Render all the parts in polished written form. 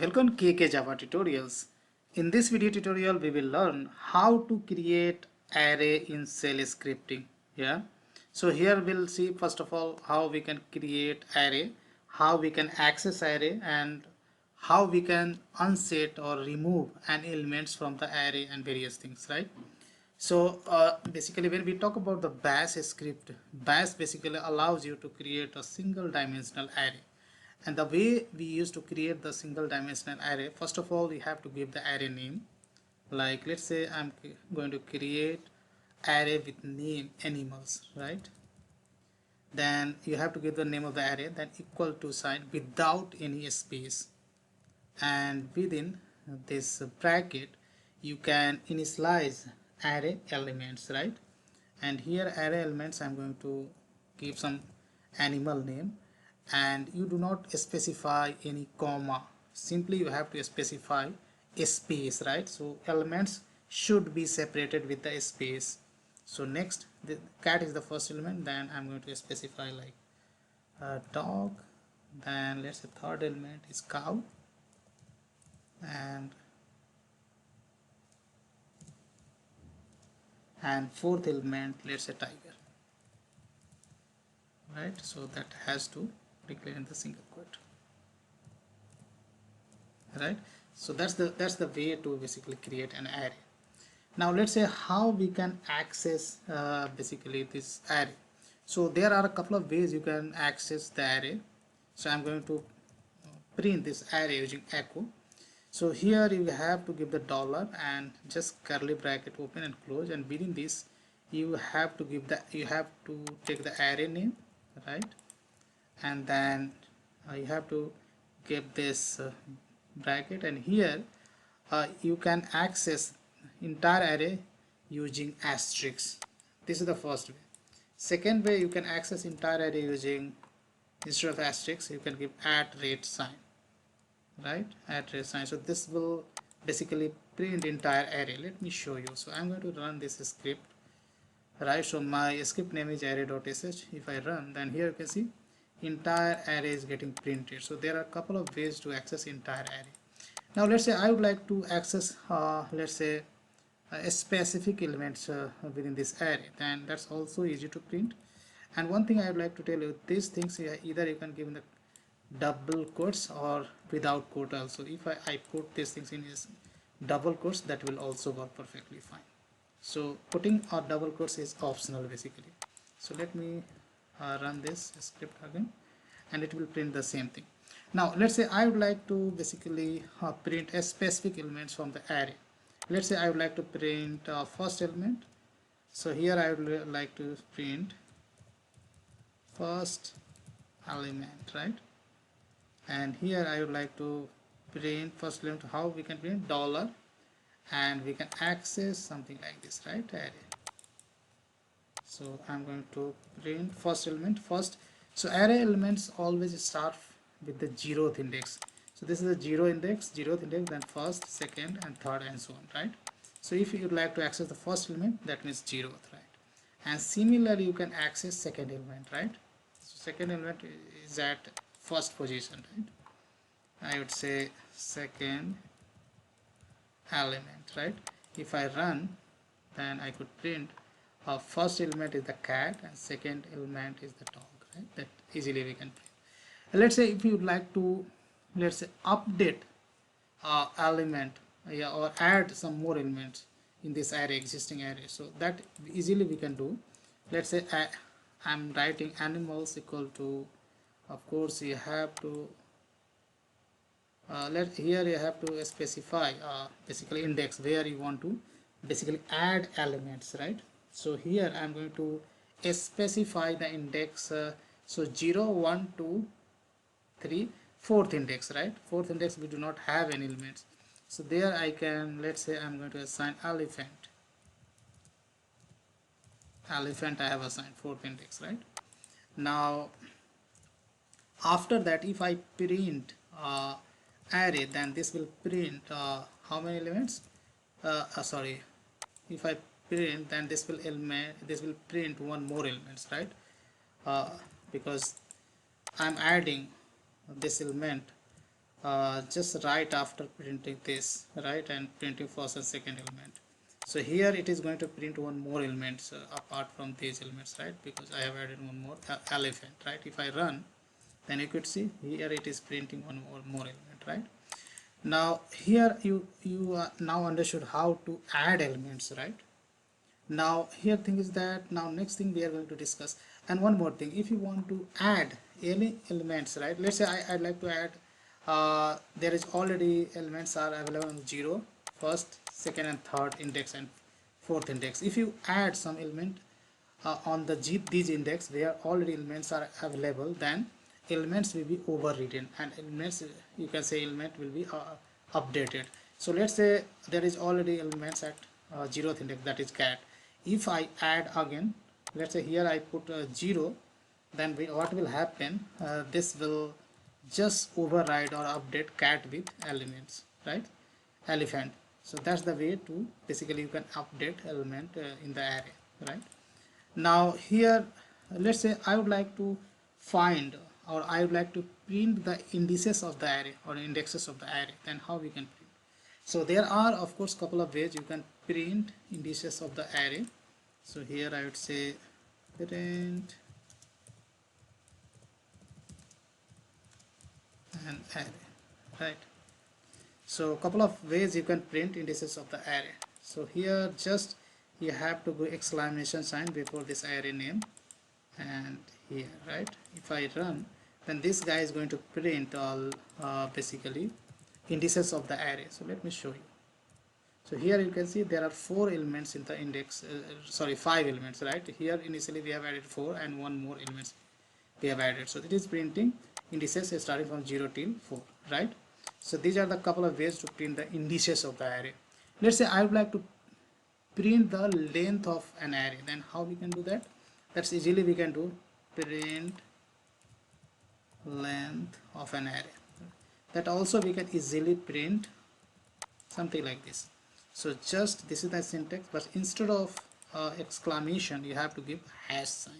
Welcome to KK Java Tutorials. In this video tutorial, we will learn how to create array in shell scripting. Yeah. So here we'll see first of all how we can create array, how we can access array, and how we can unset or remove an elements from the array and various things, right? So basically when we talk about the bash script, bash basically allows you to create a single dimensional array. And the way we used to create the single dimensional array, first of all we have to give the array name. Like let's say I'm going to create array with name animals, right? Then you have to give the name of the array, then equal to sign without any space, and within this bracket you can initialize array elements, right? And here array elements I'm going to give some animal name, and you do not specify any comma, simply you have to specify a space, right? So elements should be separated with the space. So next, the cat is the first element, then I'm going to specify like dog, then let's say third element is cow, and fourth element let's say tiger, right? So that has to declare in the single quote, right? So that's the way to basically create an array. Now let's say how we can access basically this array. So there are a couple of ways you can access the array. So I'm going to print this array using echo. So here you have to give the dollar and just curly bracket open and close, and within this you have to give the take the array name, right? And then you have to give this bracket, and here you can access entire array using asterisk. This is the first way. Second way, you can access entire array using, instead of asterisk you can give @ sign, right? @ sign. So this will basically print entire array. Let me show you. So I'm going to run this script, right? So my script name is array.sh. If I run, then here you can see entire array is getting printed. So there are a couple of ways to access entire array. Now let's say I would like to access let's say a specific elements within this array, then that's also easy to print. And one thing I would like to tell you, these things either you can give in the double quotes or without quote also. If I put these things in is double quotes, that will also work perfectly fine. So putting or double quotes is optional basically. So let me run this script again, and it will print the same thing. Now let's say I would like to basically print a specific elements from the array. Let's say I would like to print first element. So here I would like to print first element, right? And here I would like to print first element. How we can print dollar, and we can access something like this, right? Array. So I'm going to print first element first. So array elements always start with the 0th index. So this is the 0th index, then first, second, and third, and so on, right? So if you would like to access the first element, that means 0th, right? And similarly you can access second element, right? So second element is at first position, right? I would say second element, right? If I run, then I could print first element is the cat and second element is the dog, right? That easily we can print. Let's say if you would like to, let's say, update element, yeah, or add some more elements in this array, existing array, so that easily we can do. Let's say I'm writing animals equal to, of course you have to here you have to specify basically index where you want to basically add elements, right? So here I'm going to specify the index, so 0 1 2 3 fourth index, right? Fourth index we do not have any elements, so there I can, let's say I'm going to assign elephant I have assigned fourth index, right? Now after that if I print array, then this will print how many elements, sorry, if I print, then this will print one more elements, right? Because I'm adding this element just right after printing this, right, and printing first and second element. So here it is going to print one more elements apart from these elements, right, because I have added one more elephant, right. If I run, then you could see here it is printing one more element, right. Now here you now understood how to add elements, right. Now here thing is that now next thing we are going to discuss, and one more thing, if you want to add any elements, right, let's say I'd like to add there is already elements are available on 0, first, second and third index and fourth index. If you add some element on the these index where already elements are available, then elements will be overridden and elements, you can say element will be updated. So let's say there is already elements at 0th index, that is cat. If I add again, let's say here I put 0, then what will happen, this will just override or update cat with elements, right, elephant. So that's the way to basically you can update element in the array, right. Now here let's say I would like to find, or I would like to print the indices of the array or indexes of the array, then how we can print? So there are of course couple of ways you can print indices of the array. So here I would say print an array, right. So a couple of ways you can print indices of the array. So here just you have to go exclamation sign before this array name, and here, right, if I run, then this guy is going to print all basically indices of the array. So let me show you. So here you can see there are 4 elements in the index, sorry, 5 elements, right. Here initially we have added 4 and one more elements we have added. So it is printing indices starting from 0 till 4, right. So these are the couple of ways to print the indices of the array. Let's say I would like to print the length of an array, then how we can do that? That's easily we can do print length of an array. That also we can easily print something like this. So just this is the syntax, but instead of exclamation you have to give hash sign.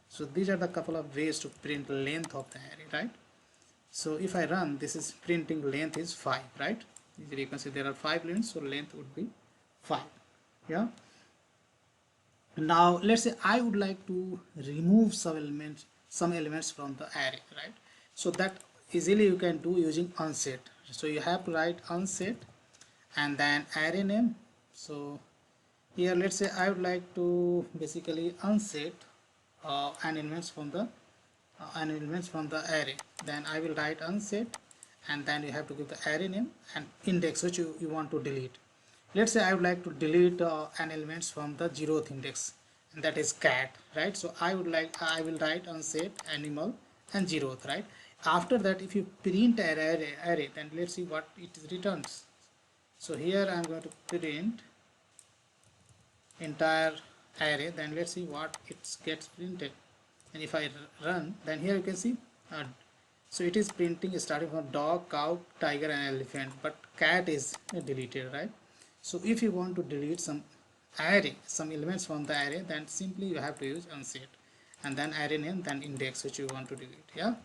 So these are the couple of ways to print length of the array, right. So if I run, this is printing length is 5, right. You can see there are 5 lengths, so length would be 5. Yeah. Now let's say I would like to remove some elements from the array, right. So that easily you can do using unset. So you have to write unset and then array name. So here let's say I would like to basically unset an elements from the array, then I will write unset and then you have to give the array name and index which you want to delete. Let's say I would like to delete an elements from the 0th index, and that is cat, right. So I will write unset animal and 0th, right. After that if you print array, then let's see what it returns. So here I am going to print entire array, then let's see what it gets printed. And if I run, then here you can see so it is printing starting from dog, cow, tiger and elephant, but cat is deleted, right. So if you want to delete some array, some elements from the array, then simply you have to use unset and then array name, then index which you want to delete. Yeah.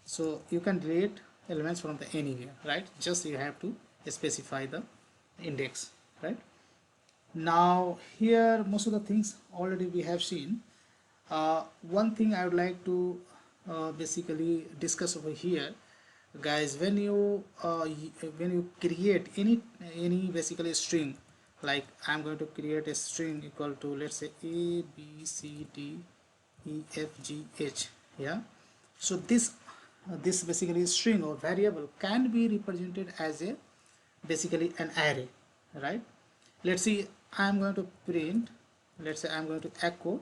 So you can delete elements from the anywhere, right. Just you have to specify the index, right. Now here most of the things already we have seen. One thing I would like to basically discuss over here, guys, when you create any basically string, like I'm going to create a string equal to, let's say, A B C D E F G H. Yeah. So this basically string or variable can be represented as a basically an array, right. Let's see, I'm going to print, let's say I'm going to echo,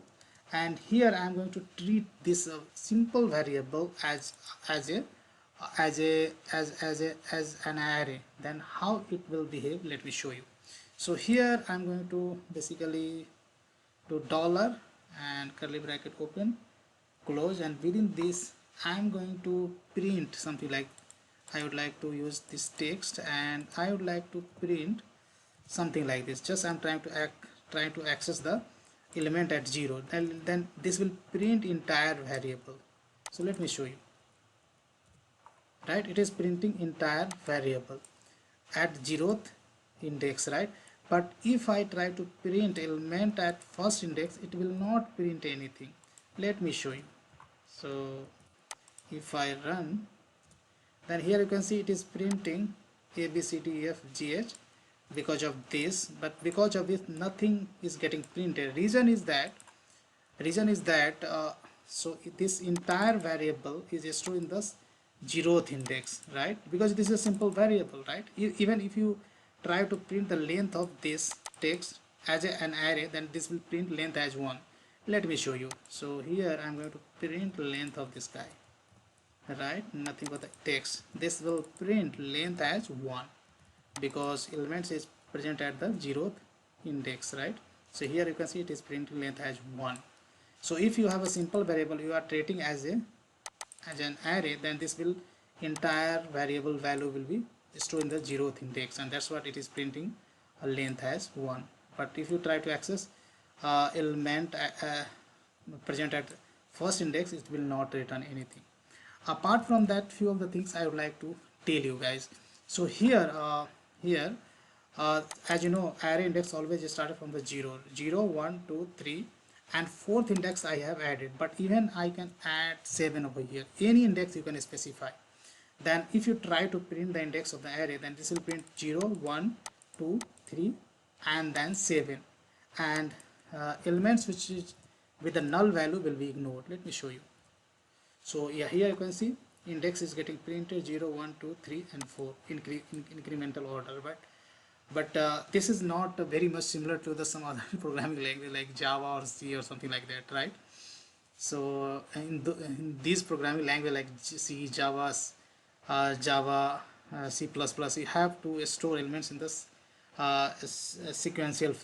and here I'm going to treat this simple variable as an array. Then how it will behave, let me show you. So here I'm going to basically do dollar and curly bracket open, close, and within this I'm going to print something like, I would like to use this text and I would like to print something like this. Just I'm trying to access the element at 0, and then this will print entire variable. So let me show you. right? It is printing entire variable at 0th index, right? But if I try to print element at first index, it will not print anything. Let me show you. So if I run, then here you can see it is printing A B C D E F G H because of this, but because of this nothing is getting printed. Reason is that so this entire variable is stored in the 0th index, right? Because this is a simple variable, right? Even if you try to print the length of this text as an array, then this will print length as 1. Let me show you. So here I'm going to print length of this guy, right? Nothing but the text. This will print length as 1 because elements is present at the 0th index, right? So here you can see it is printing length as 1. So if you have a simple variable you are treating as an array, then this will entire variable value will be stored in the 0th index, and that's what it is printing a length as 1. But if you try to access element present at first index, it will not return anything. Apart from that, few of the things I would like to tell you guys. So here as you know, array index always started from the 0, 0, 1, 2, 3, and fourth index I have added, but even I can add 7 over here. Any index you can specify. Then if you try to print the index of the array, then this will print 0, 1, 2, 3, and then 7, and elements which is with the null value will be ignored. Let me show you. So yeah, here you can see index is getting printed 0, 1, 2, 3, and 4 in incremental order, but this is not very much similar to the some other programming language like Java or C or something like that, right? So in these programming language like C, Java, C++, you have to store elements in this sequential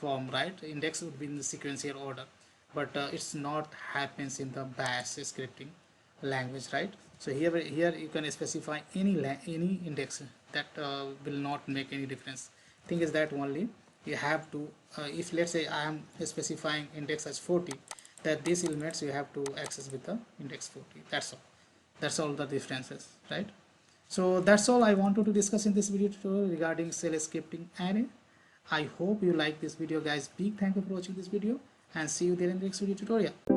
form, right? Index would be in the sequential order, but it's not happens in the bash scripting language, right? So here you can specify any index that will not make any difference. Thing is that only you have to if let's say I am specifying index as 40, that these elements you have to access with the index 40. That's all the differences, right? So that's all I wanted to discuss in this video tutorial regarding shell scripting array. I hope you like this video, guys. Big thank you for watching this video, and see you there in the next video tutorial.